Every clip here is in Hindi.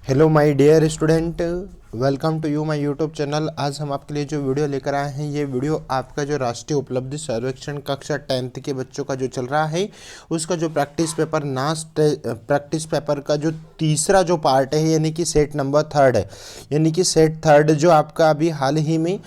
Hello my dear student, welcome to you my YouTube channel. आज हम आपके लिए जो वीडियो लेकर आए हैं, ये वीडियो आपका जो राष्ट्रीय उपलब्धि सर्वेक्षण कक्षा 10th के बच्चों का जो चल रहा है उसका जो प्रैक्टिस पेपर का जो तीसरा जो पार्ट है, यानी कि सेट नंबर थर्ड है। यानी कि सेट थर्ड जो आपका अभी हाल ही में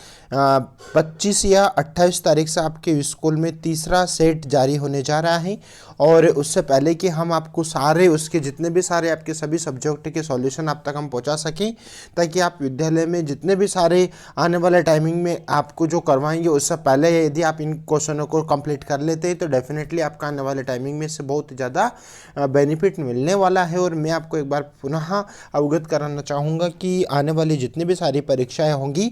25 या 28 तारीख से आपके स्कूल में तीसरा सेट जारी होने जा रहा है। और उससे पहले कि हम आपको सारे उसके जितने भी सारे आपके सभी सब्जेक्ट के सॉल्यूशन आप तक हम पहुंचा सकें, ताकि आप विद्यालय में जितने भी सारे आने वाले टाइमिंग में आपको जो करवाएंगे उससे पहले यदि आप इन क्वेश्चनों को कंप्लीट कर लेते हैं तो डेफिनेटली आपका आने वाले टाइमिंग में से बहुत ज़्यादा बेनिफिट मिलने वाला है। और मैं आपको एक बार पुनः अवगत कराना चाहूँगा कि आने वाली जितनी भी सारी परीक्षाएँ होंगी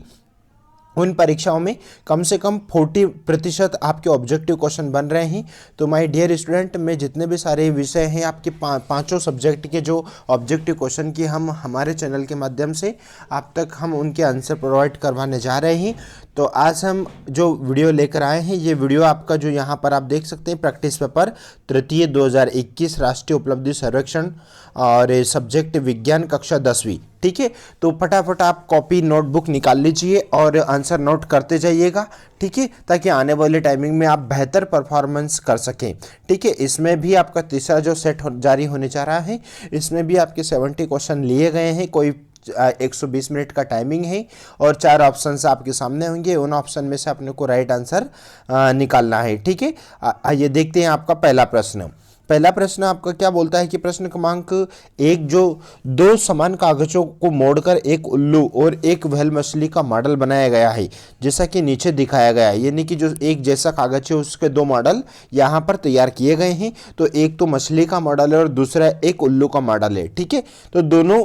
उन परीक्षाओं में कम से कम 40% आपके ऑब्जेक्टिव क्वेश्चन बन रहे हैं। तो माय डियर स्टूडेंट, में जितने भी सारे विषय हैं आपके पांचों सब्जेक्ट के जो ऑब्जेक्टिव क्वेश्चन की हम हमारे चैनल के माध्यम से आप तक हम उनके आंसर प्रोवाइड करवाने जा रहे हैं। तो आज हम जो वीडियो लेकर आए हैं, ये वीडियो आपका जो यहाँ पर आप देख सकते हैं, प्रैक्टिस पेपर तृतीय 2021 राष्ट्रीय उपलब्धि सर्वेक्षण और सब्जेक्ट विज्ञान कक्षा 10वीं। ठीक है, तो फटाफट आप कॉपी नोटबुक निकाल लीजिए और आंसर नोट करते जाइएगा। ठीक है, ताकि आने वाले टाइमिंग में आप बेहतर परफॉर्मेंस कर सकें। ठीक है, इसमें भी आपका तीसरा जो सेट जारी होने जा रहा है, इसमें भी आपके 70 क्वेश्चन लिए गए हैं। कोई 120 मिनट का टाइमिंग है और 4 ऑप्शन आपके सामने होंगे। उन ऑप्शन में से अपने को राइट आंसर निकालना है। ठीक है, आइए देखते हैं आपका पहला प्रश्न। पहला प्रश्न आपका क्या बोलता है कि प्रश्न क्रमांक 1, जो दो समान कागजों को मोड़कर एक उल्लू और एक व्हेल मछली का मॉडल बनाया गया है, जैसा कि नीचे दिखाया गया है। यानी कि जो एक जैसा कागज है उसके दो मॉडल यहाँ पर तैयार किए गए हैं। तो एक तो मछली का मॉडल है और दूसरा एक उल्लू का मॉडल है। ठीक है, तो दोनों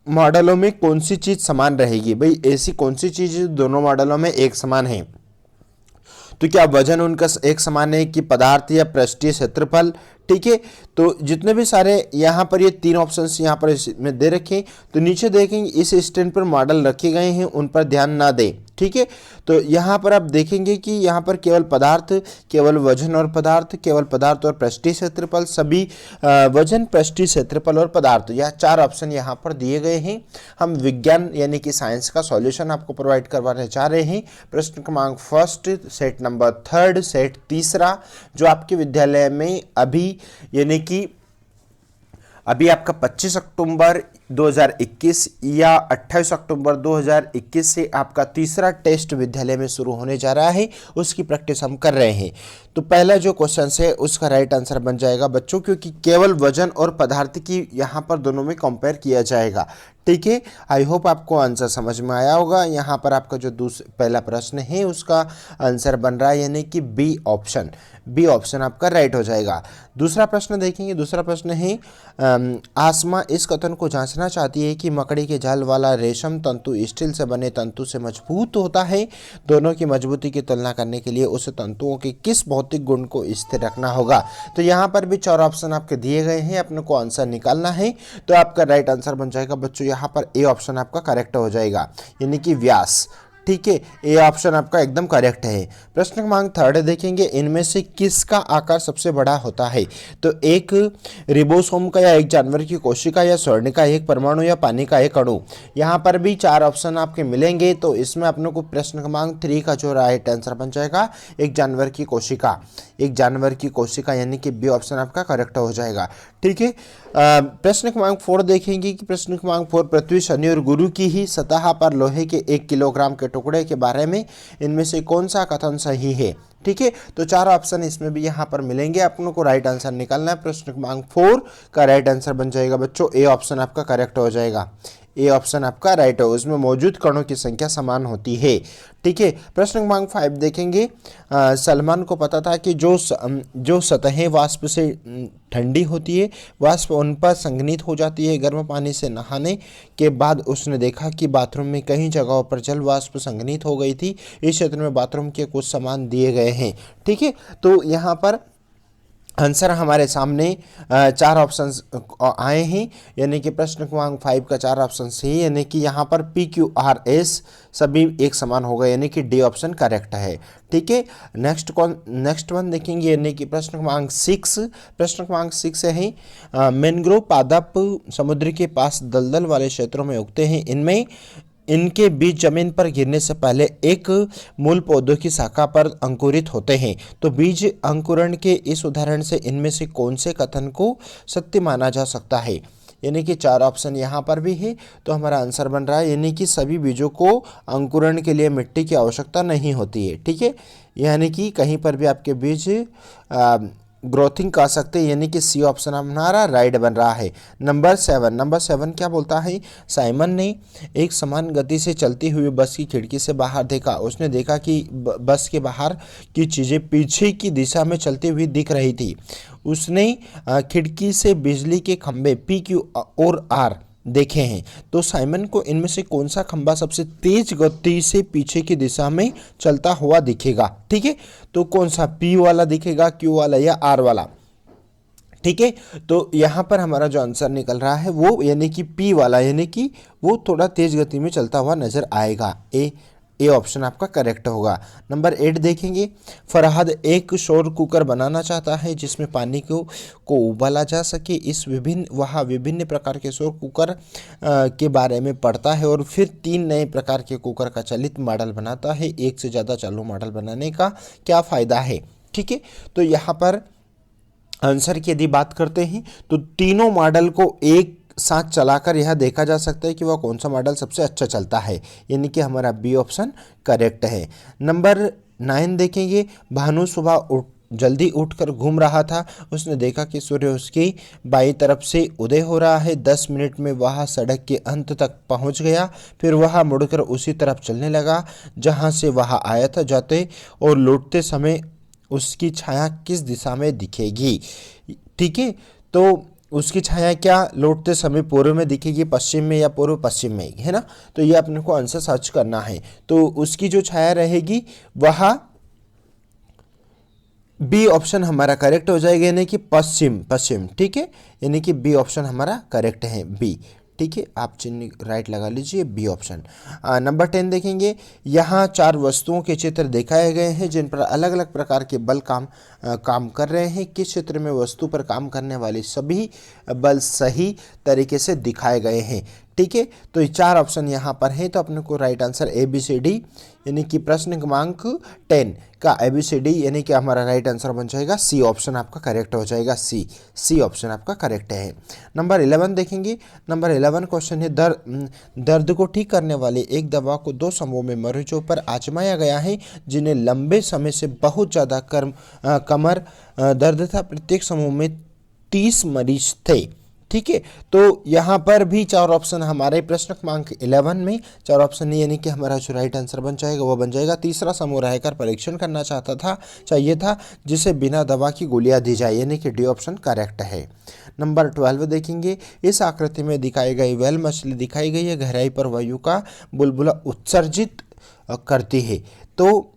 मॉडलों में कौन सी चीज समान रहेगी? भाई ऐसी कौन सी चीज दोनों मॉडलों में एक समान है? तो क्या वजन उनका एक समान है कि पदार्थ या पृष्ठीय क्षेत्रफल? ठीक है, तो जितने भी सारे यहाँ पर ये 3 ऑप्शंस यहाँ पर इसमें दे रखे हैं, तो नीचे देखेंगे इस स्टैंड पर मॉडल रखे गए हैं, उन पर ध्यान ना दें। ठीक है, तो यहाँ पर आप देखेंगे कि यहाँ पर केवल पदार्थ, केवल वजन और पदार्थ, केवल पदार्थ और पृष्ठीय क्षेत्रफल, सभी वजन, पृष्ठीय क्षेत्रफल और पदार्थ, यह 4 ऑप्शन यहाँ पर दिए गए हैं। हम विज्ञान यानी कि साइंस का सॉल्यूशन आपको प्रोवाइड करवाने जा रहे हैं। प्रश्न क्रमांक first, set number third, set तीसरा, जो आपके विद्यालय में अभी यानी कि अभी आपका 25 अक्टूबर 2021 या 28 अक्टूबर 2021 से आपका तीसरा टेस्ट विद्यालय में शुरू होने जा रहा है, उसकी प्रैक्टिस हम कर रहे हैं। तो पहला जो क्वेश्चन है उसका राइट आंसर बन जाएगा बच्चों, क्योंकि केवल वजन और पदार्थ की यहाँ पर दोनों में कंपेयर किया जाएगा। ठीक है, आई होप आपको आंसर समझ में आया होगा। यहाँ पर आपका जो पहला प्रश्न है उसका आंसर बन रहा है यानी कि बी ऑप्शन। बी ऑप्शन आपका राइट हो जाएगा। दूसरा प्रश्न देखेंगे। दूसरा प्रश्न है, आसमा इस कथन को जांचना चाहती है कि मकड़ी के जाल वाला रेशम तंतु स्टील से बने तंतु से मजबूत होता है। दोनों की मजबूती की तुलना करने के लिए उस तंतुओं के किस भौतिक गुण को स्थिर रखना होगा? तो यहाँ पर भी 4 ऑप्शन आपके दिए गए हैं, अपने को आंसर निकालना है। तो आपका राइट आंसर बन जाएगा बच्चों, यहाँ पर ए ऑप्शन आपका करेक्ट हो जाएगा, यानी कि व्यास। ठीक है, ए ऑप्शन आपका एकदम करेक्ट है। प्रश्न क्रमांक थर्ड देखेंगे, इनमें से किसका आकार सबसे बड़ा होता है? तो एक रिबोसोम का, या एक जानवर की कोशिका, या स्वर्ण का एक परमाणु, या पानी का एक अणु। यहाँ पर भी 4 ऑप्शन आपके मिलेंगे। तो इसमें अपने को प्रश्न क्रमांक 3 का जो राइट आंसर बन जाएगा, एक जानवर की कोशिका। एक जानवर की कोशिका, यानी कि बी ऑप्शन आपका करेक्ट हो जाएगा। ठीक है, प्रश्न क्रमांक 4 देखेंगे कि प्रश्न क्रमांक 4, पृथ्वी, शनि और गुरु की ही सतह पर लोहे के 1 किलोग्राम के टुकड़े के बारे में इनमें से कौन सा कथन सही है? ठीक है, तो 4 ऑप्शन इसमें भी यहाँ पर मिलेंगे, अपनों को राइट आंसर निकालना है। प्रश्न क्रमांक 4 का राइट आंसर बन जाएगा बच्चों, ए ऑप्शन आपका करेक्ट हो जाएगा। ए ऑप्शन आपका राइट हो, उसमें मौजूद कणों की संख्या समान होती है। ठीक है, प्रश्न क्रमांक 5 देखेंगे। सलमान को पता था कि जो सतहें वाष्प से ठंडी होती है, वाष्प उन पर संघनित हो जाती है। गर्म पानी से नहाने के बाद उसने देखा कि बाथरूम में कई जगहों पर जल वाष्प संघनित हो गई थी। इस क्षेत्र में बाथरूम के कुछ सामान दिए गए हैं। ठीक है, तो यहाँ पर आंसर हमारे सामने चार ऑप्शंस आए हैं, यानी कि प्रश्न क्रमांक 5 का चार ऑप्शन सही, यानी कि यहाँ पर PQRS सभी एक समान होगा, यानी कि डी ऑप्शन करेक्ट है। ठीक है, नेक्स्ट वन देखेंगे, यानी कि प्रश्न क्रमांक 6। प्रश्न क्रमांक 6 है मैंग्रोव पादप समुद्र के पास दलदल वाले क्षेत्रों में उगते हैं, इनमें इनके बीज जमीन पर गिरने से पहले एक मूल पौधों की शाखा पर अंकुरित होते हैं। तो बीज अंकुरण के इस उदाहरण से इनमें से कौन से कथन को सत्य माना जा सकता है? यानी कि चार ऑप्शन यहाँ पर भी है, तो हमारा आंसर बन रहा है यानी कि सभी बीजों को अंकुरण के लिए मिट्टी की आवश्यकता नहीं होती है। ठीक है, यानी कि कहीं पर भी आपके बीज ग्रोथिंग कर सकते हैं, यानी कि सी ऑप्शन हमारा राइट बन रहा है। नंबर 7 क्या बोलता है? साइमन ने एक समान गति से चलती हुई बस की खिड़की से बाहर देखा। उसने देखा कि बस के बाहर की चीज़ें पीछे की दिशा में चलती हुई दिख रही थी। उसने खिड़की से बिजली के खंभे PQ और R देखे हैं। तो साइमन को इनमें से कौन सा खंभा सबसे तेज गति से पीछे की दिशा में चलता हुआ दिखेगा? ठीक है, तो कौन सा P वाला दिखेगा, Q वाला या R वाला? ठीक है, तो यहाँ पर हमारा जो आंसर निकल रहा है वो यानी कि P वाला, यानी कि वो थोड़ा तेज गति में चलता हुआ नजर आएगा। ए ऑप्शन आपका करेक्ट होगा। नंबर 8 देखेंगे, फरहाद एक शोर कुकर बनाना चाहता है जिसमें पानी को उबाला जा सके। वह विभिन्न प्रकार के शोर कुकर के बारे में पढ़ता है और फिर 3 नए प्रकार के कुकर का चलित मॉडल बनाता है। एक से ज़्यादा चालू मॉडल बनाने का क्या फ़ायदा है? ठीक है, तो यहाँ पर आंसर की यदि बात करते हैं तो तीनों मॉडल को एक साथ चलाकर यह देखा जा सकता है कि वह कौन सा मॉडल सबसे अच्छा चलता है, यानी कि हमारा बी ऑप्शन करेक्ट है। नंबर 9 देखेंगे, भानु सुबह जल्दी उठकर घूम रहा था। उसने देखा कि सूर्य उसकी बाईं तरफ से उदय हो रहा है। 10 मिनट में वह सड़क के अंत तक पहुंच गया। फिर वह मुड़कर उसी तरफ चलने लगा जहां से वह आया था। जाते और लौटते समय उसकी छाया किस दिशा में दिखेगी? ठीक है, तो उसकी छाया क्या लौटते समय पूर्व में दिखेगी, पश्चिम में या पूर्व पश्चिम में, है ना? तो ये अपने को आंसर सर्च करना है। तो उसकी जो छाया रहेगी वह बी ऑप्शन हमारा करेक्ट हो जाएगा, यानी कि पश्चिम। ठीक है, यानी कि बी ऑप्शन हमारा करेक्ट है, बी। ठीक है, आप चिन्ह राइट लगा लीजिए, बी ऑप्शन। नंबर 10 देखेंगे, यहाँ 4 वस्तुओं के चित्र दिखाए गए हैं जिन पर अलग अलग प्रकार के बल काम कर रहे हैं। किस क्षेत्र में वस्तु पर काम करने वाले सभी बल सही तरीके से दिखाए गए हैं? ठीक है, तो ये 4 ऑप्शन यहाँ पर है, तो अपने को राइट आंसर ABCD, यानी कि प्रश्न क्रमांक 10 का ABCD यानी कि हमारा राइट आंसर बन जाएगा सी ऑप्शन आपका करेक्ट हो जाएगा, सी ऑप्शन आपका करेक्ट है। नंबर 11 देखेंगे, नंबर 11 क्वेश्चन है, दर्द को ठीक करने वाली एक दवा को 2 समूह में मरीजों पर आजमाया गया है जिन्हें लंबे समय से बहुत ज़्यादा कमर दर्द था। प्रत्येक समूह में 30 मरीज थे। ठीक है, तो यहाँ पर भी 4 ऑप्शन हमारे प्रश्न क्रमांक 11 में 4 ऑप्शन है, यानी कि हमारा जो राइट आंसर बन जाएगा वो बन जाएगा तीसरा समूह रहकर परीक्षण करना चाहिए था जिसे बिना दवा की गोलियां दी जाए, यानी कि डी ऑप्शन करेक्ट है। नंबर 12 देखेंगे, इस आकृति में दिखाई गई व्हेल मछली दिखाई गई है, गहराई पर वायु का बुलबुला उत्सर्जित करती है। तो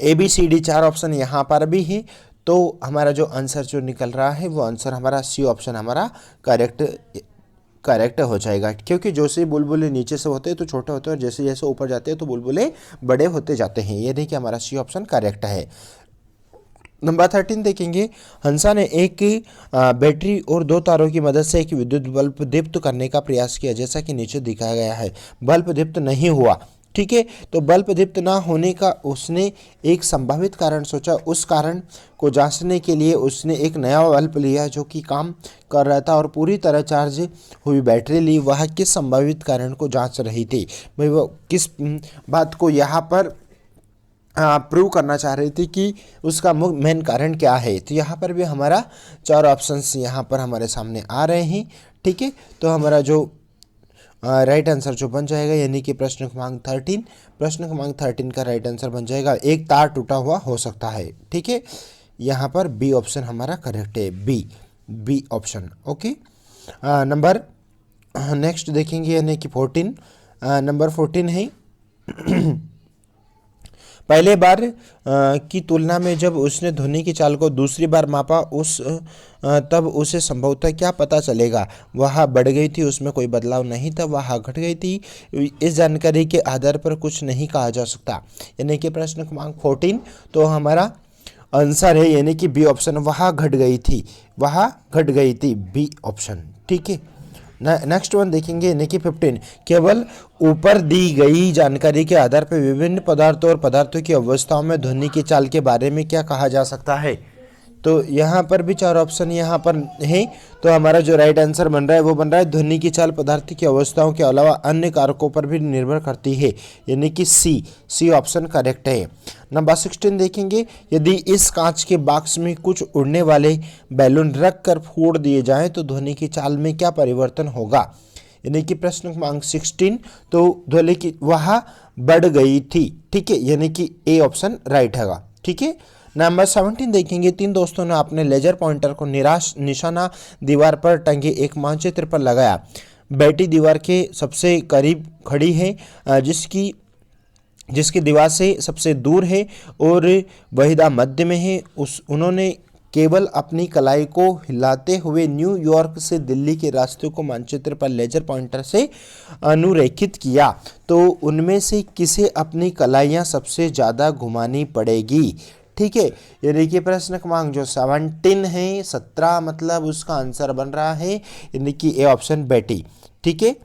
ABCD 4 ऑप्शन यहाँ पर भी है, तो हमारा जो आंसर जो निकल रहा है वो आंसर हमारा सी ऑप्शन हमारा करेक्ट हो जाएगा, क्योंकि जैसे बुलबुले नीचे से होते हैं तो छोटे होते हैं और जैसे जैसे ऊपर जाते हैं तो बुलबुले बड़े होते जाते हैं। ये देखिए हमारा सी ऑप्शन करेक्ट है। नंबर 13 देखेंगे, हंसा ने एक बैटरी और 2 तारों की मदद से एक विद्युत बल्ब दीप्त करने का प्रयास किया, जैसा कि नीचे दिखाया गया है। बल्ब दीप्त नहीं हुआ। ठीक है, तो बल्ब दीप्त ना होने का उसने एक संभावित कारण सोचा। उस कारण को जांचने के लिए उसने एक नया बल्ब लिया जो कि काम कर रहा था और पूरी तरह चार्ज हुई बैटरी ली। वह किस संभावित कारण को जांच रही थी? भाई वो किस बात को यहाँ पर प्रूव करना चाह रही थी कि उसका मेन कारण क्या है? तो यहाँ पर भी हमारा 4 ऑप्शंस यहाँ पर हमारे सामने आ रहे हैं। ठीक है, तो हमारा जो राइट आंसर जो बन जाएगा, यानी कि प्रश्न क्रमांक 13 का राइट आंसर बन जाएगा एक तार टूटा हुआ हो सकता है। ठीक है, यहाँ पर बी ऑप्शन हमारा करेक्ट है, B option. Okay, number next देखेंगे, यानी कि 14 नंबर 14 है पहले बार की तुलना में जब उसने ध्वनि की चाल को दूसरी बार मापा तब उसे संभवतः क्या पता चलेगा? वह बढ़ गई थी, उसमें कोई बदलाव नहीं था, वह घट गई थी। इस जानकारी के आधार पर कुछ नहीं कहा जा सकता। यानी कि प्रश्न क्रमांक 14 तो हमारा आंसर है यानी कि बी ऑप्शन, वह घट गई थी, वह घट गई थी, बी ऑप्शन। ठीक है, नेक्स्ट वन देखेंगे यानी कि 15, केवल ऊपर दी गई जानकारी के आधार पर विभिन्न पदार्थों और पदार्थों की अवस्थाओं में ध्वनि की चाल के बारे में क्या कहा जा सकता है? तो यहाँ पर भी 4 ऑप्शन यहाँ पर है, तो हमारा जो राइट आंसर बन रहा है वो बन रहा है ध्वनि की चाल पदार्थ की अवस्थाओं के अलावा अन्य कारकों पर भी निर्भर करती है, यानी कि सी ऑप्शन करेक्ट है। नंबर 16 देखेंगे, यदि इस कांच के बॉक्स में कुछ उड़ने वाले बैलून रख कर फोड़ दिए जाएं तो ध्वनि की चाल में क्या परिवर्तन होगा? यानी कि प्रश्न क्रमांक 16 तो ध्वनि की वह बढ़ गई थी। ठीक है, यानी कि ए ऑप्शन राइट है। ठीक है, नंबर 17 देखेंगे, 3 दोस्तों ने अपने लेजर पॉइंटर को निशाना दीवार पर टंगे एक मानचित्र पर लगाया। बेटी दीवार के सबसे करीब खड़ी है, जिसकी दीवार से सबसे दूर है, और वहीदा मध्य में है। उन्होंने केवल अपनी कलाई को हिलाते हुए न्यूयॉर्क से दिल्ली के रास्ते को मानचित्र पर लेजर पॉइंटर से अनुरेखित किया, तो उनमें से किसे अपनी कलाइयाँ सबसे ज़्यादा घुमानी पड़ेगी? ठीक है, यानी कि प्रश्न क्रमांक जो 17 है, 17 मतलब उसका आंसर बन रहा है यानी कि ए ऑप्शन बेटी। ठीक है,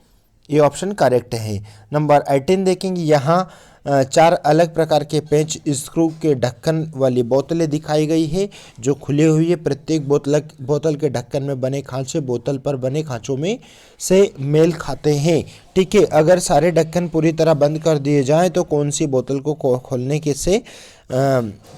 ये ऑप्शन करेक्ट है। नंबर 18 देखेंगे, यहाँ 4 अलग प्रकार के पेंच स्क्रू के ढक्कन वाली बोतलें दिखाई गई है जो खुली हुई है। प्रत्येक बोतल के ढक्कन में बने खांचे बोतल पर बने खांचों में से मेल खाते हैं। ठीक है, अगर सारे ढक्कन पूरी तरह बंद कर दिए जाएं तो कौन सी बोतल को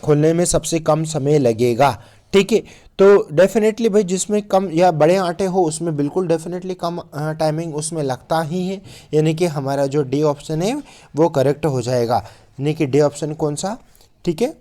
खोलने में सबसे कम समय लगेगा? ठीक है, तो डेफिनेटली भाई जिसमें कम या बड़े आटे हो उसमें बिल्कुल डेफिनेटली कम टाइमिंग उसमें लगता ही है, यानी कि हमारा जो डी ऑप्शन है वो करेक्ट हो जाएगा। यानी कि डी ऑप्शन कौन सा? ठीक है,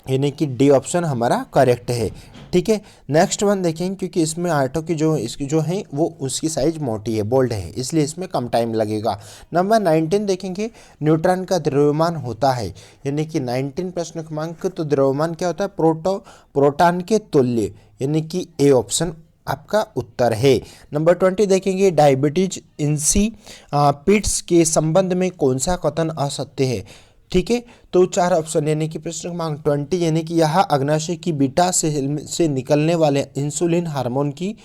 यानी कि डी ऑप्शन हमारा करेक्ट है। ठीक है, नेक्स्ट वन देखेंगे, क्योंकि इसमें आटो की इसकी जो है वो उसकी साइज मोटी है, बोल्ड है, इसलिए इसमें कम टाइम लगेगा। नंबर 19 देखेंगे, न्यूट्रॉन का द्रव्यमान होता है, यानी कि 19 प्रश्न क्रमांक, तो द्रव्यमान क्या होता है? प्रोटॉन के तुल्य, यानी कि ए ऑप्शन आपका उत्तर है। नंबर 20 देखेंगे, डायबिटीज इंसिपिड्स के संबंध में कौन सा कथन असत्य है? ठीक है, तो 4 ऑप्शन, यानी कि प्रश्न क्रमांक 20, यानी कि यह अग्नाशय की बीटा से निकलने वाले इंसुलिन हार्मोन की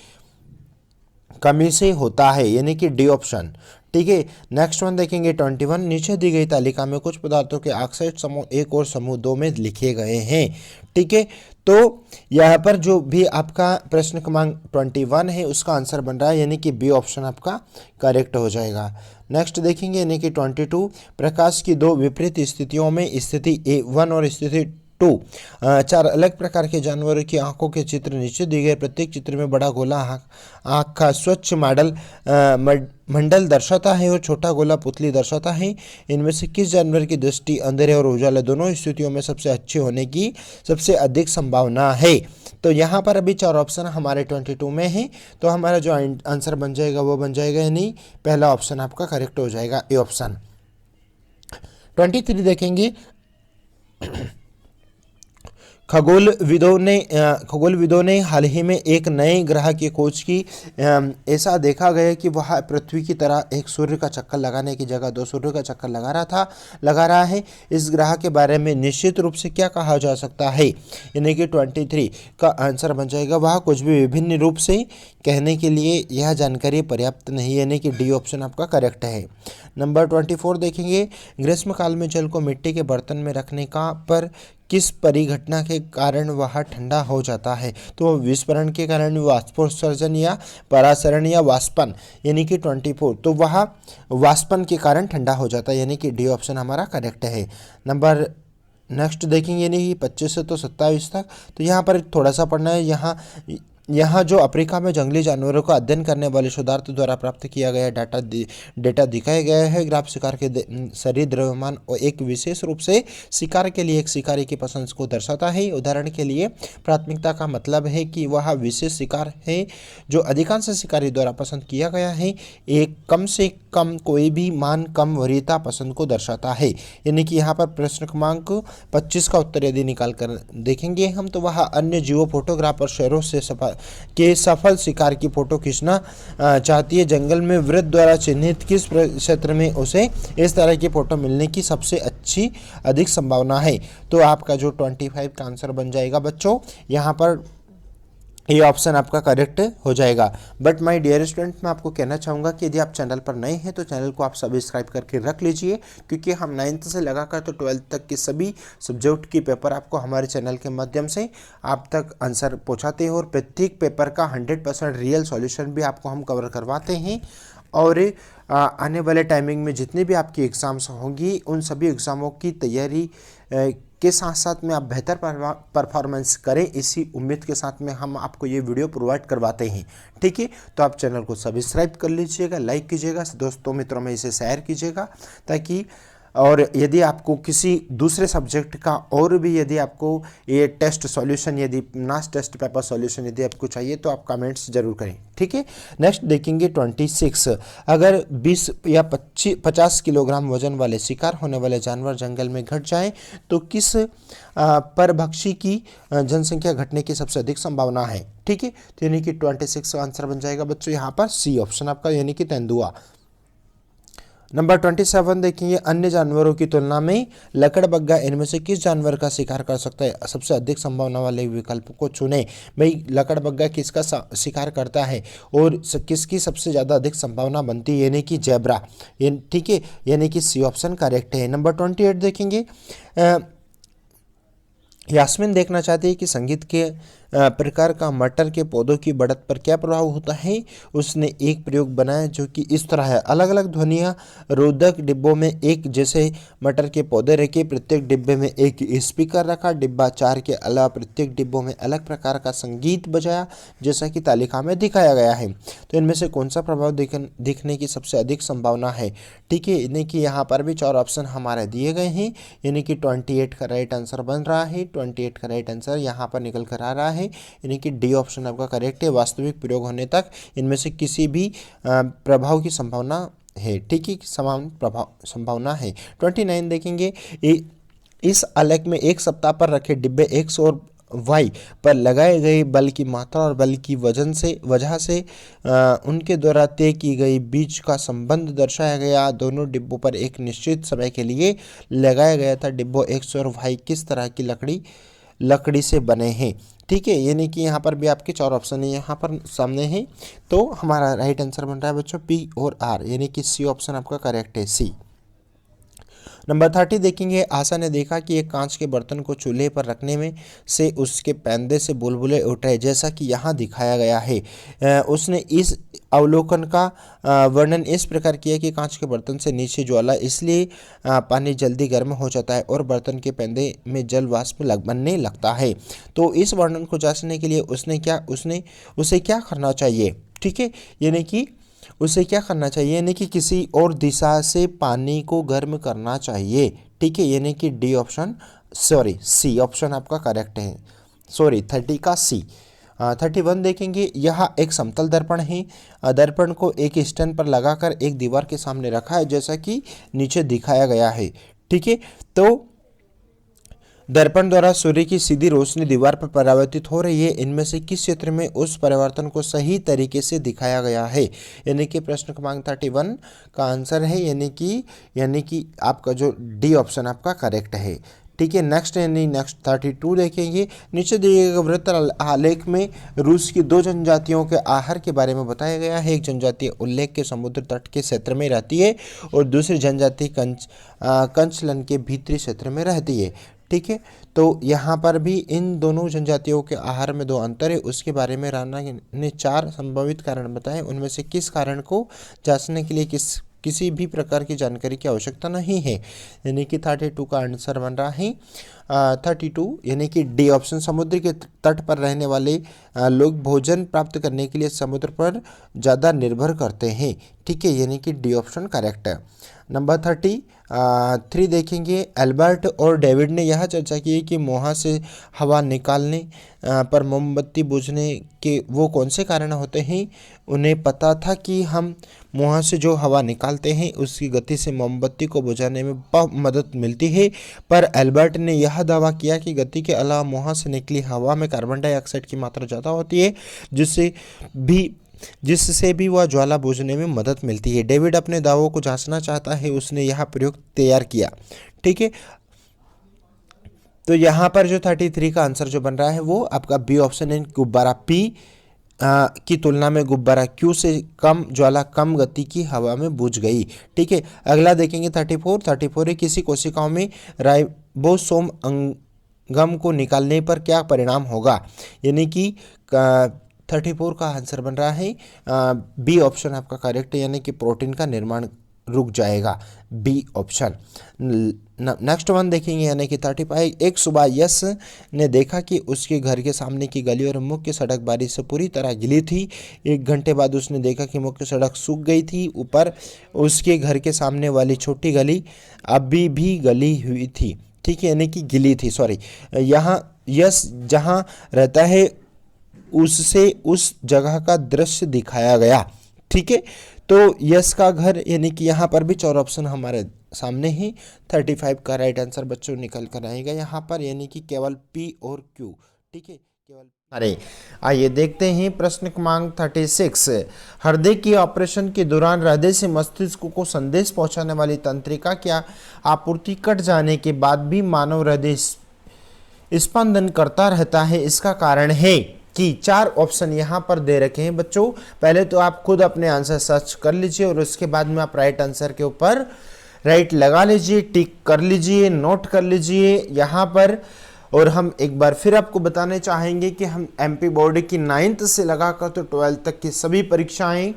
कमी से होता है, यानी कि डी ऑप्शन। ठीक है, नेक्स्ट वन देखेंगे 21, नीचे दी गई तालिका में कुछ पदार्थों के ऑक्साइड समूह 1 और समूह 2 में लिखे गए हैं। ठीक है, तो यहाँ पर जो भी आपका प्रश्न क्रमांक 21 है उसका आंसर बन रहा है, यानी कि बी ऑप्शन आपका करेक्ट हो जाएगा। नेक्स्ट देखेंगे, यानी कि 22, प्रकाश की 2 विपरीत स्थितियों में स्थिति A1 और स्थिति 2 4 अलग प्रकार के जानवरों की आंखों के चित्र नीचे दिए गए। प्रत्येक चित्र में बड़ा गोला आंख का स्वच्छ मंडल दर्शाता है और छोटा गोला पुतली दर्शाता है। इनमें से किस जानवर की दृष्टि अंधेरे और उजाले दोनों स्थितियों में सबसे अच्छी होने की सबसे अधिक संभावना है? तो यहाँ पर अभी 4 ऑप्शन हमारे 22 में है, तो हमारा जो आंसर बन जाएगा वो बन जाएगा, यानी पहला ऑप्शन आपका करेक्ट हो जाएगा, ए ऑप्शन। 23 देखेंगे, खगोलविदों ने हाल ही में एक नए ग्रह की खोज की। ऐसा देखा गया कि वह पृथ्वी की तरह एक सूर्य का चक्कर लगाने की जगह 2 सूर्य का चक्कर लगा रहा है। इस ग्रह के बारे में निश्चित रूप से क्या कहा जा सकता है? यानी कि 23 का आंसर बन जाएगा, वह कुछ भी विभिन्न रूप से कहने के लिए यह जानकारी पर्याप्त नहीं, यानी कि डी ऑप्शन आपका करेक्ट है। नंबर 24 देखेंगे, ग्रीष्मकाल में जल को मिट्टी के बर्तन में रखने का पर किस परिघटना के कारण वह ठंडा हो जाता है? तो विस्फोरण के कारण, वाष्पोत्सर्जन या परासरण या वाष्पन, यानी कि 24, तो वह वाष्पन के कारण ठंडा हो जाता है, यानी कि डी ऑप्शन हमारा करेक्ट है। नंबर नेक्स्ट देखेंगे, यानी कि 25 से तो 27 तक, तो यहाँ पर थोड़ा सा पढ़ना है। यहाँ यहाँ जो अफ्रीका में जंगली जानवरों का अध्ययन करने वाले शोधार्थ द्वारा प्राप्त किया गया डेटा दिखाया गया है। ग्राफ शिकार के शरीर द्रव्यमान और एक विशेष रूप से शिकार के लिए एक शिकारी की पसंद को दर्शाता है। उदाहरण के लिए प्राथमिकता का मतलब है कि वह विशेष शिकार है जो अधिकांश शिकारी द्वारा पसंद किया गया है। एक कम से कम कोई भी मान कम वरीयता पसंद को दर्शाता है। यानी कि यहाँ पर प्रश्न क्रमांक 25 का उत्तर यदि निकाल कर देखेंगे हम तो वह अन्य जीवो फोटोग्राफर शहरों से सफल शिकार की फोटो खींचना चाहती है। जंगल में वृद्ध द्वारा चिन्हित किस क्षेत्र में उसे इस तरह की फोटो मिलने की सबसे अच्छी अधिक संभावना है। तो आपका जो 25 का आंसर बन जाएगा बच्चों, यहाँ पर ये ऑप्शन आपका करेक्ट हो जाएगा। बट माय डियर स्टूडेंट, मैं आपको कहना चाहूँगा कि यदि आप चैनल पर नए हैं तो चैनल को आप सब्सक्राइब करके रख लीजिए, क्योंकि हम 9th से लगाकर तो 12th तक के सभी सब्जेक्ट की पेपर आपको हमारे चैनल के माध्यम से आप तक आंसर पहुँचाते हैं और प्रत्येक पेपर का 100% रियल सॉल्यूशन भी आपको हम कवर करवाते हैं। और आने वाले टाइमिंग में जितने भी आपकी एग्ज़ाम्स होंगी उन सभी एग्ज़ामों की तैयारी के साथ साथ में आप बेहतर परफॉर्मेंस करें, इसी उम्मीद के साथ में हम आपको ये वीडियो प्रोवाइड करवाते हैं। ठीक है, तो आप चैनल को सब्सक्राइब कर लीजिएगा, लाइक कीजिएगा, दोस्तों मित्रों में इसे शेयर कीजिएगा ताकि, और यदि आपको किसी दूसरे सब्जेक्ट का और भी यदि आपको ये टेस्ट सॉल्यूशन, यदि नास्ट टेस्ट पेपर सॉल्यूशन यदि आपको चाहिए तो आप कमेंट्स जरूर करें। ठीक है, नेक्स्ट देखेंगे 26। अगर 20 या 50 किलोग्राम वजन वाले शिकार होने वाले जानवर जंगल में घट जाए तो किस परभक्षी की जनसंख्या घटने की सबसे अधिक संभावना है। ठीक है, तो यानी कि 26 का आंसर बन जाएगा बच्चों यहाँ पर सी ऑप्शन आपका, यानी कि तेंदुआ। नंबर 27 देखेंगे, अन्य जानवरों की तुलना में लकड़बग्गा इनमें से किस जानवर का शिकार कर सकता है, सबसे अधिक संभावना वाले विकल्प को चुने। भाई लकड़बग्गा किसका शिकार करता है और किसकी सबसे ज़्यादा अधिक संभावना बनती है, यानी कि जेब्रा। ठीक है, यानी कि सी ऑप्शन करेक्ट है। नंबर 28 देखेंगे, यास्मीन देखना चाहती है कि संगीत के प्रकार का मटर के पौधों की बढ़त पर क्या प्रभाव होता है। उसने एक प्रयोग बनाया जो कि इस तरह है, अलग अलग ध्वनियाँ रोधक डिब्बों में एक जैसे मटर के पौधे रखे, प्रत्येक डिब्बे में एक स्पीकर रखा, डिब्बा 4 के अलावा प्रत्येक डिब्बों में अलग प्रकार का संगीत बजाया जैसा कि तालिका में दिखाया गया है। तो इनमें से कौन सा प्रभाव दिखने की सबसे अधिक संभावना है। ठीक है, यानी कि यहाँ पर भी 4 ऑप्शन हमारे दिए गए हैं, यानी कि 28 का राइट आंसर बन रहा है। 28 का राइट आंसर यहाँ पर निकल कर आ रहा है, यानी कि डी ऑप्शन आपका करेक्ट है। वास्तविक प्रयोग होने तक इनमें से किसी भी प्रभाव की संभावना है। ठीक है, समान प्रभाव संभावना है। 29 देखेंगे, इस आलेख में एक सप्ताह पर रखे डिब्बे एक्स और वाई पर लगाए गए बल की मात्रा और बल की वजह से उनके द्वारा तय की गई बीच का संबंध दर्शाया गया। दोनों डिब्बों पर एक निश्चित समय के लिए लगाया गया था। डिब्बों एक्स और वाई किस तरह की लकड़ी से बने हैं। ठीक है, यानी कि यहाँ पर भी आपके 4 ऑप्शन है यहाँ पर सामने हैं, तो हमारा राइट आंसर बन रहा है बच्चों पी और आर, यानी कि सी ऑप्शन आपका करेक्ट है, सी। नंबर 30 देखेंगे, आशा ने देखा कि एक कांच के बर्तन को चूल्हे पर रखने में से उसके पैंदे से बुलबुले उठ रहे, जैसा कि यहाँ दिखाया गया है। उसने इस अवलोकन का वर्णन इस प्रकार किया कि कांच के बर्तन से नीचे ज्वाला, इसलिए पानी जल्दी गर्म हो जाता है और बर्तन के पैंदे में जल वाष्प बनने लगता है। तो इस वर्णन को जांचने के लिए उसे क्या करना चाहिए। ठीक है, यानी कि उसे क्या करना चाहिए, यानी कि किसी और दिशा से पानी को गर्म करना चाहिए। ठीक है, यानी कि D option, sorry C option आपका करेक्ट है, सॉरी 30 का सी। 31 देखेंगे, यह एक समतल दर्पण है। दर्पण को एक स्टैंड पर लगाकर एक दीवार के सामने रखा है जैसा कि नीचे दिखाया गया है। ठीक है, तो दर्पण द्वारा सूर्य की सीधी रोशनी दीवार पर परावर्तित हो रही है। इनमें से किस क्षेत्र में उस परिवर्तन को सही तरीके से दिखाया गया है, यानी कि प्रश्न क्रमांक 31 का आंसर है, यानी कि आपका जो डी ऑप्शन आपका करेक्ट है। ठीक है, नेक्स्ट 32 देखेंगे, नीचे दिए गए वृत्त आलेख में रूस की 2 जनजातियों के आहार के बारे में बताया गया है। एक जनजाति उल्लेख के समुद्र तट के क्षेत्र में रहती है और दूसरी जनजाति कंचलन के भीतरी क्षेत्र में रहती है। ठीक है, तो यहाँ पर भी इन दोनों जनजातियों के आहार में 2 अंतर है, उसके बारे में राणा ने 4 संभावित कारण बताए। उनमें से किस कारण को जांचने के लिए किसी भी प्रकार की जानकारी की आवश्यकता नहीं है, यानी कि 32 का आंसर बन रहा है 32 यानी कि डी ऑप्शन, समुद्र के तट पर रहने वाले लोग भोजन प्राप्त करने के लिए समुद्र पर ज़्यादा निर्भर करते हैं। ठीक है, यानी कि डी ऑप्शन करेक्ट है। नंबर 33 देखेंगे, एल्बर्ट और डेविड ने यह चर्चा की कि मुँह से हवा निकालने पर मोमबत्ती बुझने के वो कौन से कारण होते हैं। उन्हें पता था कि हम मुँह से जो हवा निकालते हैं उसकी गति से मोमबत्ती को बुझाने में बहुत मदद मिलती है, पर एल्बर्ट ने यह दावा किया कि गति के अलावा मुँह से निकली हवा में कार्बन डाइऑक्साइड की मात्रा ज़्यादा होती है, जिससे भी वह ज्वाला बुझने में मदद मिलती है। डेविड अपने दावों को जांचना चाहता है, उसने यह प्रयोग तैयार किया। ठीक है, तो यहाँ पर जो 33 का आंसर जो बन रहा है वो आपका बी ऑप्शन है। गुब्बारा पी की तुलना में गुब्बारा क्यू से कम ज्वाला कम गति की हवा में बुझ गई। ठीक है, अगला देखेंगे 34 है, किसी कोशिकाओं में राइबोसोम अंगम को निकालने पर क्या परिणाम होगा। यानी कि 34 का आंसर बन रहा है बी ऑप्शन आपका करेक्ट है, यानी कि प्रोटीन का निर्माण रुक जाएगा, बी ऑप्शन। नेक्स्ट वन देखेंगे यानी कि 35, एक सुबह यश ने देखा कि उसके घर के सामने की गली और मुख्य सड़क बारिश से पूरी तरह गिली थी। 1 घंटे बाद उसने देखा कि मुख्य सड़क सूख गई थी, ऊपर उसके घर के सामने वाली छोटी गली अभी भी गली हुई थी। ठीक है, यानी कि गिली थी, सॉरी। यहाँ यश जहाँ रहता है उससे उस जगह का दृश्य दिखाया गया। ठीक है, तो यस का घर यानी कि यहाँ पर भी 4 ऑप्शन हमारे सामने ही 35 का राइट आंसर बच्चों निकल कर आएगा यहाँ पर, यानी कि केवल पी और क्यू। ठीक है, केवल। अरे आइए देखते हैं प्रश्न क्रमांक 36, हृदय की ऑपरेशन के दौरान हृदय से मस्तिष्क को संदेश पहुंचाने वाली तंत्रिका क्या आपूर्ति कट जाने के बाद भी मानव हृदय स्पंदन करता रहता है। इसका कारण है कि 4 ऑप्शन यहाँ पर दे रखे हैं बच्चों। पहले तो आप खुद अपने आंसर सर्च कर लीजिए और उसके बाद में आप राइट आंसर के ऊपर राइट लगा लीजिए, टिक कर लीजिए, नोट कर लीजिए यहाँ पर। और हम एक बार फिर आपको बताने चाहेंगे कि हम एमपी बोर्ड की 9th से लगाकर तो 12th तक की सभी परीक्षाएं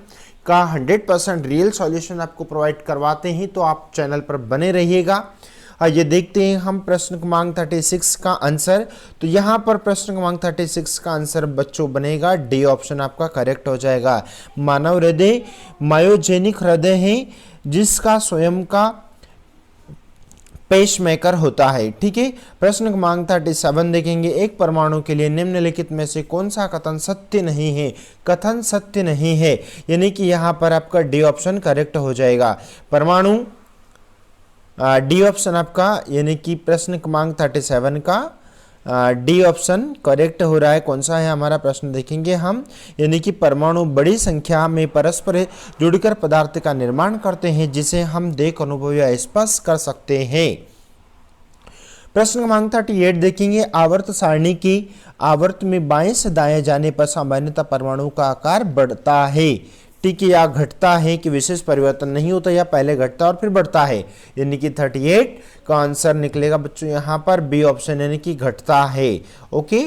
का 100% रियल सॉल्यूशन आपको प्रोवाइड करवाते हैं, तो आप चैनल पर बने रहिएगा। ये देखते हैं हम प्रश्न क्रमांक 36 का आंसर। तो यहाँ पर प्रश्न क्रमांक 36 का आंसर बच्चों बनेगा डी ऑप्शन आपका करेक्ट हो जाएगा। मानव हृदय मायोजेनिक हृदय है जिसका स्वयं का पेसमेकर होता है। ठीक है, प्रश्न क्रमांक 37 देखेंगे, एक परमाणु के लिए निम्नलिखित में से कौन सा कथन सत्य नहीं है। कथन सत्य नहीं है, यानी कि यहाँ पर आपका डी ऑप्शन करेक्ट हो जाएगा। परमाणु डी ऑप्शन आपका, यानी कि प्रश्न क्रमांक 37 का डी ऑप्शन करेक्ट हो रहा है। कौन सा है हमारा प्रश्न देखेंगे हम, यानी कि परमाणु बड़ी संख्या में परस्पर जुड़कर पदार्थ का निर्माण करते हैं जिसे हम देख, अनुभव या स्पर्श कर सकते हैं। प्रश्न क्रमांक 38 देखेंगे, आवर्त सारणी की आवर्त में बाएं से दाएं जाने पर सामान्यतः परमाणु का आकार बढ़ता है। ठीक है, या घटता है कि विशेष परिवर्तन नहीं होता, या पहले घटता और फिर बढ़ता है, यानी कि 38 का आंसर निकलेगा बच्चों यहाँ पर बी ऑप्शन, यानी कि घटता है। ओके,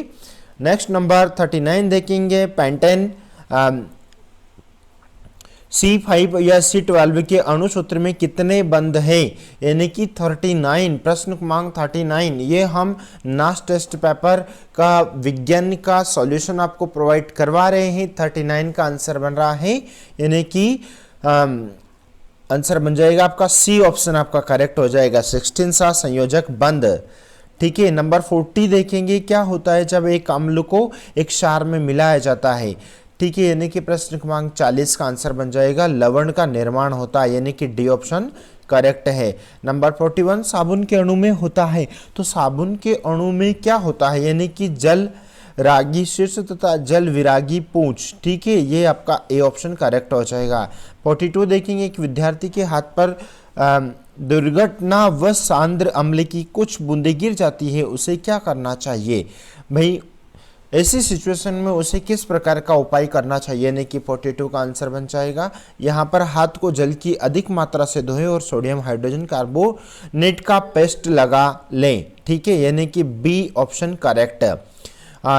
नेक्स्ट नंबर 39 देखेंगे, पेंटेन C5 या C12 के अणुसूत्र में कितने बंध हैं, यानी कि 39। प्रश्न क्रमांक 39 ये हम नास्ट टेस्ट पेपर का विज्ञान का सॉल्यूशन आपको प्रोवाइड करवा रहे हैं। 39 का आंसर बन रहा है, यानी कि आंसर बन जाएगा आपका सी ऑप्शन आपका करेक्ट हो जाएगा, 16 सा संयोजक बंध। ठीक है, नंबर 40 देखेंगे, क्या होता है जब एक अम्ल को एक क्षार में मिलाया जाता है। ठीक है, यानी कि प्रश्न क्रमांक 40 का आंसर बन जाएगा लवण का निर्माण होता है, यानी कि डी ऑप्शन करेक्ट है। नंबर 41, साबुन के अणु में होता है। तो साबुन के अणु में क्या होता है, यानी कि जल रागी शीर्ष तथा जल विरागी पूंछ। ठीक है, ये आपका ए ऑप्शन करेक्ट हो जाएगा। 42 देखेंगे, एक विद्यार्थी के हाथ पर दुर्घटनावश सांद्र अम्ल की कुछ बूंदें गिर जाती है, उसे क्या करना चाहिए। भाई ऐसी सिचुएशन में उसे किस प्रकार का उपाय करना चाहिए, यानी कि 42 का आंसर बन जाएगा। यहाँ पर हाथ को जल की अधिक मात्रा से धोएं और सोडियम हाइड्रोजन कार्बोनेट का पेस्ट लगा लें। ठीक है, यानी कि बी ऑप्शन करेक्ट है।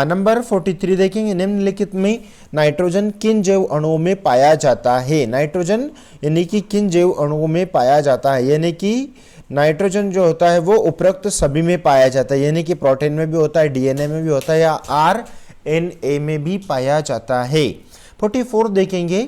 नंबर 43 देखेंगे, निम्नलिखित में नाइट्रोजन किन जैव अणुओं में पाया जाता है। नाइट्रोजन यानी कि किन जैव अणुओं में पाया जाता है, यानी कि नाइट्रोजन जो होता है वो उपरोक्त सभी में पाया जाता है, यानी कि प्रोटीन में भी होता है, डीएनए में भी होता है या आरएनए में भी पाया जाता है। 44 देखेंगे,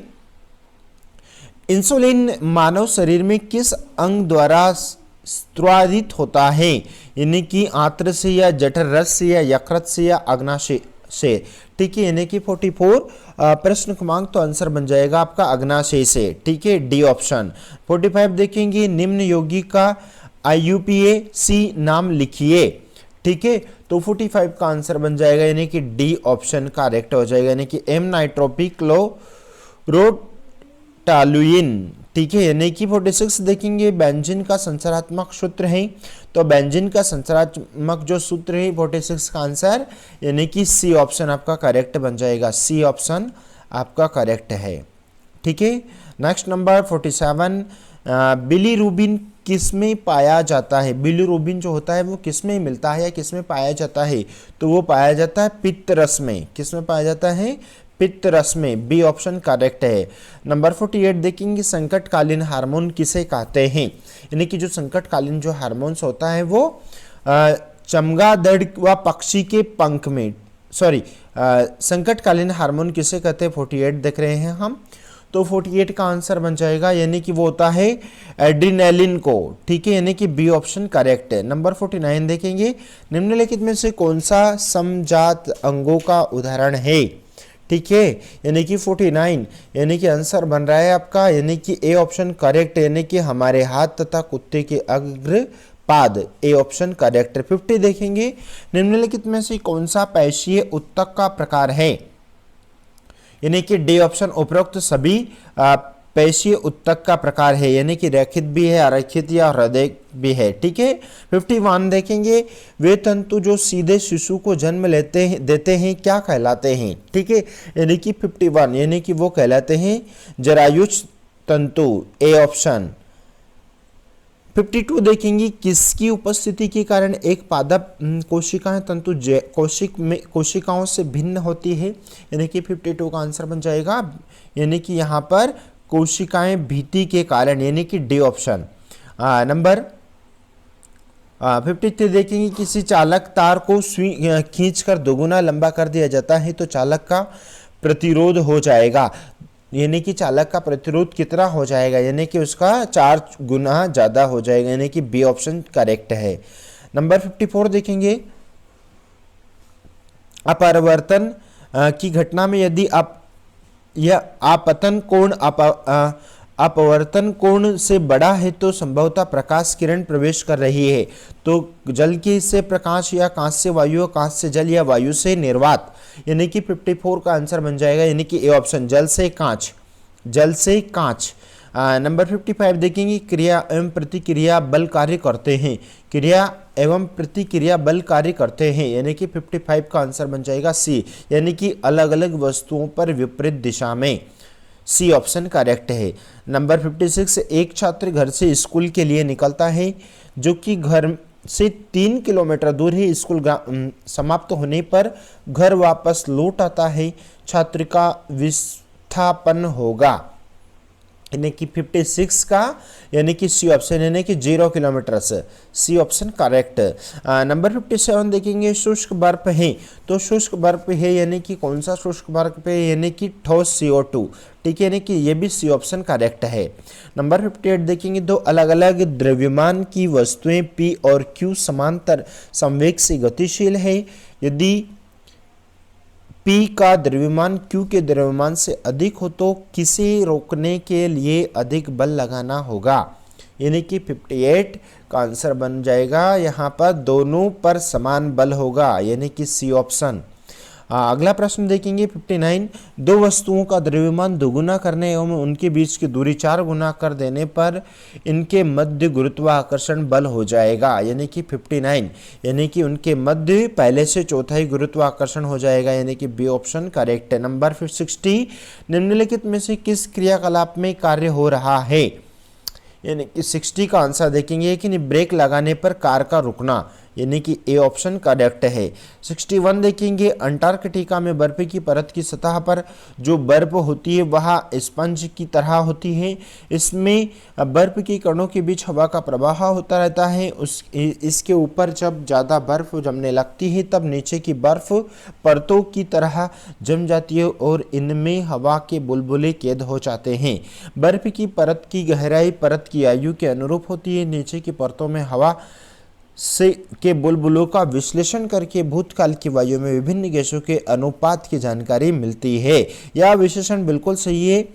इंसुलिन मानव शरीर में किस अंग द्वारा स्रावित होता है, यानी कि आंत्र से या जठर रस से या यकृत से या अग्नाशय से। ठीक है, यानी कि 44 प्रश्न क्रमांक तो आंसर बन जाएगा आपका अग्नाशय से। ठीक है, डी ऑप्शन। 45 देखेंगे, निम्न यौगी का IUPAC नाम लिखिए। ठीक है, तो 45 का आंसर बन जाएगा यानी कि डी ऑप्शन करेक्ट हो जाएगा, यानी कि एम नाइट्रोपिक्लोरोटालुइन। ठीक है, यानी कि 46 देखेंगे, बेंजीन का संरचनात्मक सूत्र है, तो बेंजीन का संरचनात्मक जो सूत्र है 46 का आंसर यानी कि सी ऑप्शन आपका करेक्ट बन जाएगा, सी ऑप्शन आपका करेक्ट है। ठीक है, नेक्स्ट नंबर 47, बिलीरुबिन किस में पाया जाता है? बिलीरुबिन जो होता है वो किस में मिलता है या किस में पाया जाता है? तो वो पाया जाता है पित्त रस में। किस में पाया जाता है? पित्त रस में, बी ऑप्शन करेक्ट है। नंबर 48 देखेंगे, संकटकालीन हार्मोन किसे कहते हैं? यानी कि जो संकटकालीन जो हार्मोन्स होता है वो चमगादड़ व पक्षी के पंख में, संकटकालीन हार्मोन किसे कहते हैं? 48 देख रहे हैं हम, तो 48 का आंसर बन जाएगा यानी कि वो होता है एड्रीनलिन को। ठीक है, यानी कि बी ऑप्शन करेक्ट है। नंबर 49 देखेंगे, निम्नलिखित में से कौन सा समजात अंगों का उदाहरण है? ठीक है, यानी कि 49 यानी कि आंसर बन रहा है आपका यानी कि ए ऑप्शन करेक्ट, यानी कि हमारे हाथ तथा कुत्ते के अग्रपाद, ए ऑप्शन करेक्ट। 50 देखेंगे, निम्नलिखित में से कौन सा पेशीय ऊतक का प्रकार है? यानी कि डी ऑप्शन उपरोक्त सभी पेशीय ऊतक का प्रकार है, यानी कि रेखित भी है, अरेखित या हृदय भी है। ठीक है, 51 देखेंगे, वे तंतु जो सीधे शिशु को जन्म देते हैं क्या कहलाते हैं? ठीक है, यानी कि 51 यानी कि वो कहलाते हैं जरायुज तंतु, ए ऑप्शन। 52 देखेंगे, किसकी उपस्थिति के कारण एक पादप कोशिकाएं तंतु कोशिकाओं से भिन्न होती है? यानी कि 52 का आंसर बन जाएगा यानी कि यहाँ पर कोशिकाएं भीति के कारण, यानी कि डी ऑप्शन। नंबर 53 देखेंगे, किसी चालक तार को खींचकर दोगुना लंबा कर दिया जाता है तो चालक का प्रतिरोध हो जाएगा, यानी कि चालक का प्रतिरोध कितना हो जाएगा? यानी कि उसका 4 गुना ज्यादा हो जाएगा, यानी कि बी ऑप्शन करेक्ट है। नंबर 54 देखेंगे, अपवर्तन की घटना में यदि अपवर्तन कोण से बड़ा है तो संभवतः प्रकाश किरण प्रवेश कर रही है, तो जल की से प्रकाश या कांच से वायु, कांच से जल या वायु से निर्वात, यानी कि 54 का आंसर बन जाएगा यानी कि ए ऑप्शन, जल से कांच, जल से कांच। नंबर 55 देखेंगे, क्रिया एवं प्रतिक्रिया बल कार्य करते हैं, क्रिया एवं प्रतिक्रिया बल कार्य करते हैं, यानी कि 55 का आंसर बन जाएगा सी, यानी कि अलग अलग वस्तुओं पर विपरीत दिशा में, सी ऑप्शन करेक्ट है। नंबर 56, एक छात्र घर से स्कूल के लिए निकलता है जो कि घर से 3 किलोमीटर दूर है, स्कूल समाप्त होने पर घर वापस लौट आता है, छात्र का विस्थापन होगा, यानी कि 56 का यानी कि सी ऑप्शन, यानी कि 0 किलोमीटर से, सी ऑप्शन करेक्ट। नंबर 57 देखेंगे, शुष्क बर्फ है, तो शुष्क बर्फ है यानी कि कौन सा शुष्क बर्फ है? यानी कि ठोस CO2। ठीक है, यानी कि ये भी सी ऑप्शन करेक्ट है। नंबर 58 देखेंगे, दो अलग अलग द्रव्यमान की वस्तुएं P और Q समांतर संवेग से गतिशील है, यदि P का द्रव्यमान Q के द्रव्यमान से अधिक हो तो किसे रोकने के लिए अधिक बल लगाना होगा? यानी कि 58 का आंसर बन जाएगा यहाँ पर दोनों पर समान बल होगा, यानी कि सी ऑप्शन। अगला प्रश्न देखेंगे 59, दो वस्तुओं का द्रव्यमान दोगुना करने एवं उनके बीच की दूरी 4 गुना कर देने पर इनके मध्य गुरुत्वाकर्षण बल हो जाएगा, यानी कि 59 यानी कि उनके मध्य पहले से चौथाई गुरुत्वाकर्षण हो जाएगा, यानी कि बी ऑप्शन करेक्ट है। नंबर 60, निम्नलिखित में से किस क्रियाकलाप में कार्य हो रहा है? यानी कि 60 का आंसर देखेंगे कि ब्रेक लगाने पर कार का रुकना, यानी कि ए ऑप्शन करेक्ट है। 61 देखेंगे, अंटार्कटिका में बर्फ की परत की सतह पर जो बर्फ होती है वह स्पंज की तरह होती है। इसमें बर्फ के कणों के बीच हवा का प्रवाह होता रहता है। इसके ऊपर जब ज़्यादा बर्फ जमने लगती है तब नीचे की बर्फ परतों की तरह जम जाती है और इनमें हवा के बुलबुले कैद हो जाते हैं। बर्फ की परत की गहराई परत की आयु के अनुरूप होती है। नीचे की परतों में हवा से के बुलबुलों का विश्लेषण करके भूतकाल की वायु में विभिन्न गैसों के अनुपात की जानकारी मिलती है। यह विश्लेषण बिल्कुल सही है।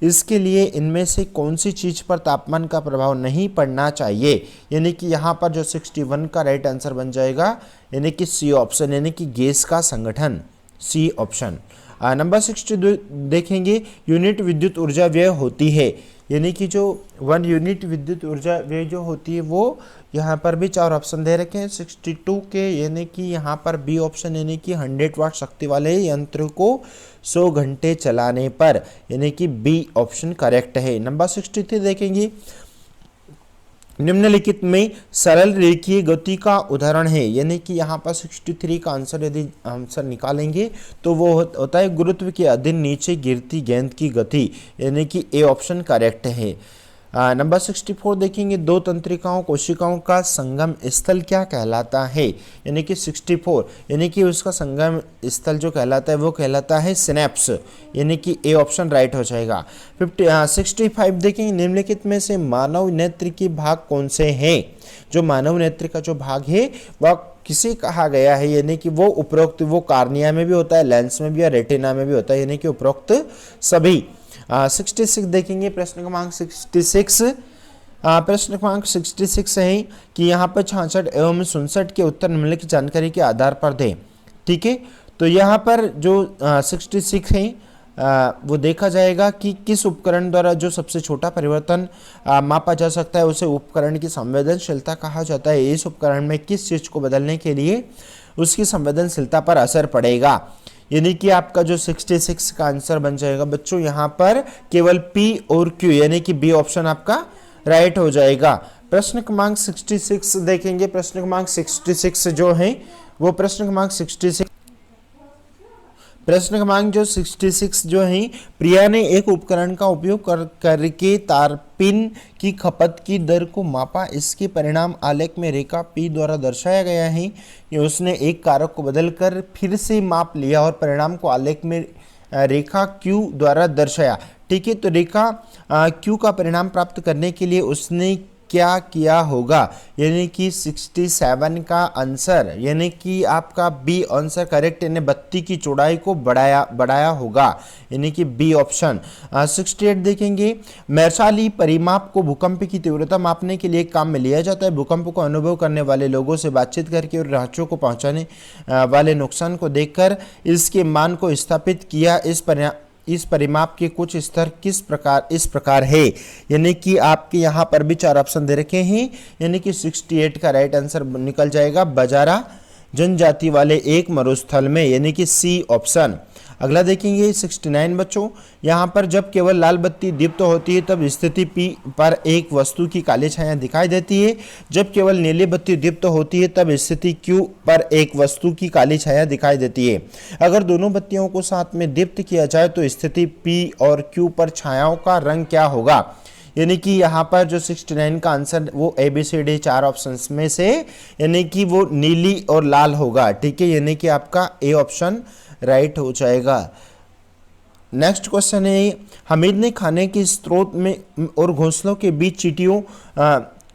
इसके लिए इनमें से कौन सी चीज पर तापमान का प्रभाव नहीं पड़ना चाहिए, यानी कि यहाँ पर जो 61 का राइट आंसर बन जाएगा यानी कि सी ऑप्शन, यानी कि गैस का संगठन, सी ऑप्शन। नंबर 62 देखेंगे, यूनिट विद्युत ऊर्जा व्यय होती है, यानी कि जो 1 यूनिट विद्युत ऊर्जा व्यय जो होती है वो यहाँ पर भी 4 ऑप्शन दे रखे हैं 62 के, यानी कि यहाँ पर बी ऑप्शन, यानी कि 100 वाट शक्ति वाले यंत्र को 100 घंटे चलाने पर, यानी कि बी ऑप्शन करेक्ट है। नंबर 63 देखेंगे, निम्नलिखित में सरल रेखीय गति का उदाहरण है, यानी कि यहाँ पर 63 का आंसर यदि आंसर निकालेंगे तो वो होता है गुरुत्व के अधीन नीचे गिरती गेंद की गति, यानी कि ए ऑप्शन करेक्ट है। नंबर 64 देखेंगे, दो तंत्रिकाओं कोशिकाओं का संगम स्थल क्या कहलाता है, यानी कि 64, यानी कि उसका संगम स्थल जो कहलाता है वो कहलाता है सिनेप्स, यानी कि ए ऑप्शन राइट हो जाएगा। 65 देखेंगे, निम्नलिखित में से मानव नेत्र के भाग कौन से हैं। जो मानव नेत्र का जो भाग है वह किसे कहा गया है, यानी कि वो उपरोक्त, वो कार्निया में भी होता है, लेंस में भी और रेटिना में भी होता है, यानी कि उपरोक्त सभी। 66 देखेंगे, प्रश्न क्रमांक 66, प्रश्न क्रमांक 66 है कि यहाँ पर 66 एवं 67 के उत्तर निम्नलिखित जानकारी के आधार पर दें। ठीक है, तो यहाँ पर जो 66 है वो देखा जाएगा कि किस उपकरण द्वारा जो सबसे छोटा परिवर्तन मापा जा सकता है उसे उपकरण की संवेदनशीलता कहा जाता है। इस उपकरण में किस चीज को बदलने के लिए उसकी संवेदनशीलता पर असर पड़ेगा, यानी कि आपका जो 66 का आंसर बन जाएगा बच्चों यहाँ पर केवल पी और क्यू, यानी कि बी ऑप्शन आपका राइट हो जाएगा। प्रश्न क्रमांक 66 देखेंगे, प्रश्न क्रमांक 66 जो है वो प्रश्न क्रमांक 66 जो है, प्रिया ने एक उपकरण का उपयोग करके तारपीन की खपत की दर को मापा। इसके परिणाम आलेख में रेखा P द्वारा दर्शाया गया है। ये उसने एक कारक को बदलकर फिर से माप लिया और परिणाम को आलेख में रेखा Q द्वारा दर्शाया। ठीक है, तो रेखा Q का परिणाम प्राप्त करने के लिए उसने क्या किया होगा, यानी कि 67 का आंसर, यानी कि आपका बी आंसर करेक्ट, यानी बत्ती की चौड़ाई को बढ़ाया होगा, यानी कि बी ऑप्शन। 68 देखेंगे, मैर्शाली परिमाप को भूकंप की तीव्रता मापने के लिए काम में लिया जाता है। भूकंप को अनुभव करने वाले लोगों से बातचीत करके और राहतों को पहुंचाने वाले नुकसान को देखकर इसके मान को स्थापित किया। इस परिमाप के कुछ स्तर इस प्रकार है, यानी कि आपके यहाँ पर भी 4 ऑप्शन दे रखे हैं, यानी कि 68 का राइट आंसर निकल जाएगा बजारा जनजाति वाले एक मरुस्थल में, यानी कि सी ऑप्शन। अगला देखेंगे 69 बच्चों, यहाँ पर जब केवल लाल बत्ती दीप्त होती है तब स्थिति P पर एक वस्तु की काली छाया दिखाई देती है। जब केवल नीली बत्ती दीप्त होती है तब स्थिति Q पर एक वस्तु की काली छाया दिखाई देती है। अगर दोनों बत्तियों को साथ में दीप्त किया जाए तो स्थिति P और Q पर छायाओं का रंग क्या होगा, यानी कि यहाँ पर जो 69 का आंसर वो ABCD 4 ऑप्शंस में से, यानी कि वो नीली और लाल होगा। ठीक है, यानी कि आपका ए ऑप्शन राइट हो जाएगा। नेक्स्ट क्वेश्चन है, हमीद ने खाने के स्रोत में और घोंसलों के बीच चींटियों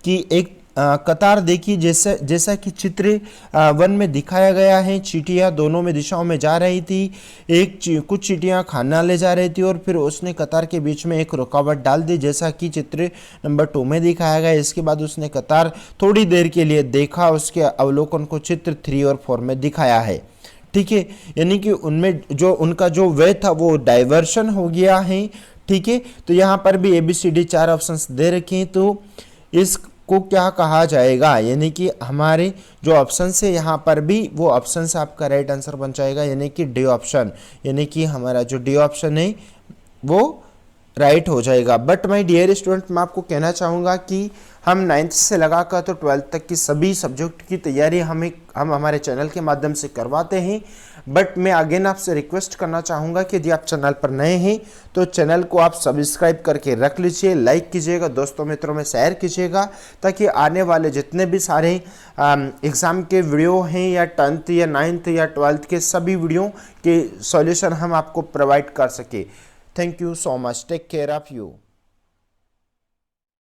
की एक कतार देखी, जैसा कि चित्र 1 में दिखाया गया है। चींटियां दोनों में दिशाओं में जा रही थी। कुछ चींटियां खाना ले जा रही थी और फिर उसने कतार के बीच में एक रुकावट डाल दी, जैसा कि चित्र नंबर 2 में दिखाया गया। इसके बाद उसने कतार थोड़ी देर के लिए देखा, उसके अवलोकन को चित्र 3 और 4 में दिखाया है। ठीक है, यानी कि उनमें जो उनका जो वे था वो डाइवर्शन हो गया है। ठीक है, तो यहाँ पर भी ABCD 4 ऑप्शंस दे रखे हैं, तो इसको क्या कहा जाएगा, यानी कि हमारे जो ऑप्शन है यहाँ पर भी वो ऑप्शन से आपका राइट आंसर बन जाएगा, यानी कि डी ऑप्शन, यानी कि हमारा जो डी ऑप्शन है वो राइट हो जाएगा। बट माय डियर स्टूडेंट, मैं आपको कहना चाहूँगा कि हम 9th से लगाकर तो 12th तक की सभी सब्जेक्ट की तैयारी हम हमारे चैनल के माध्यम से करवाते हैं। बट मैं अगेन आपसे रिक्वेस्ट करना चाहूँगा कि यदि आप चैनल पर नए हैं तो चैनल को आप सब्सक्राइब करके रख लीजिए, लाइक कीजिएगा, दोस्तों मित्रों में शेयर कीजिएगा, ताकि आने वाले जितने भी सारे एग्ज़ाम के वीडियो हैं या 10th या 9th या 12th के सभी वीडियो के सॉल्यूशन हम आपको प्रोवाइड कर सके। Thank you so much. Take care of you.